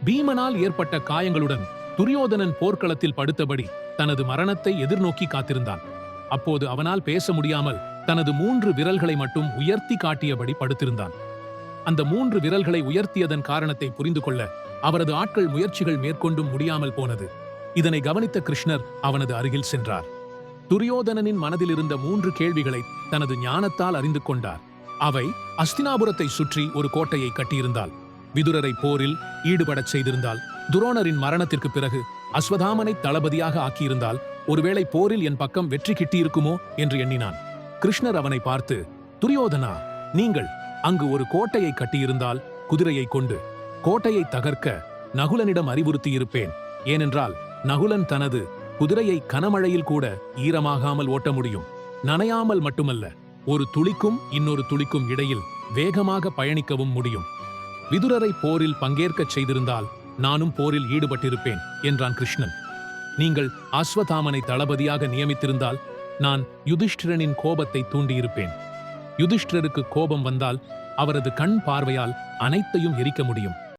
பீமனால் ஏற்பட்ட காயங்களுடன் துரியோதனன் போர்க்களத்தில் படுத்தபடி தனது மரணத்தை எதிர்நோக்கி காத்திருந்தான். அப்போது அவனால் பேச முடியாமல் தனது 3 விரல்களை மட்டும் உயர்த்தி காட்டியபடி படுத்திருந்தான். அந்த 3 விரல்களை உயர்த்தியதன் காரணத்தை புரிந்து கொள்ள அவரது ஆட்கள் முயற்சிகள் மேற்கொண்டும் முடியாமல் போனது. இதனை கவனித்த கிருஷ்ணர் அவனது அருகில் சென்றார். துரியோதனனின் மனதில் இருந்த 3 கேள்விகளை தனது ஞானத்தால் அறிந்து கொண்டார். அவை அஸ்தினாபுரத்தை சுற்றி ஒரு கோட்டையை கட்டியிருந்தால், விதுரரை போரில் ஈடுபடச் செய்திருந்தால், துரோணரின் மரணத்திற்கு பிறகு அஸ்வதாமனை தளபதியாக ஆக்கியிருந்தால், ஒருவேளை போரில் என் பக்கம் வெற்றி கிட்டியிருக்குமோ என்று எண்ணினான். கிருஷ்ணர் அவனை பார்த்து, துரியோதனா, நீங்கள் அங்கு ஒரு கோட்டையை கட்டியிருந்தால் குதிரையை கொண்டு கோட்டையை தகர்க்க நகுலனிடம் அறிவுறுத்தியிருப்பேன். ஏனென்றால் நகுலன் தனது குதிரையை கனமழையில் கூட ஈரமாகாமல் ஓட்ட முடியும். நனையாமல் மட்டுமல்ல, ஒரு துளிக்கும் இன்னொரு துளிக்கும் இடையில் வேகமாக பயணிக்கவும் முடியும். விதுரரை போரில் பங்கேற்கச் செய்திருந்தால் நானும் போரில் ஈடுபட்டிருப்பேன் என்றான் கிருஷ்ணன். நீங்கள் அஸ்வதாமனை தளபதியாக நியமித்திருந்தால் நான் யுதிஷ்டிரனின் கோபத்தை தூண்டியிருப்பேன். யுதிஷ்டிரருக்கு கோபம் வந்தால் அவரது கண் பார்வையால் அனைத்தையும் எரிக்க முடியும்.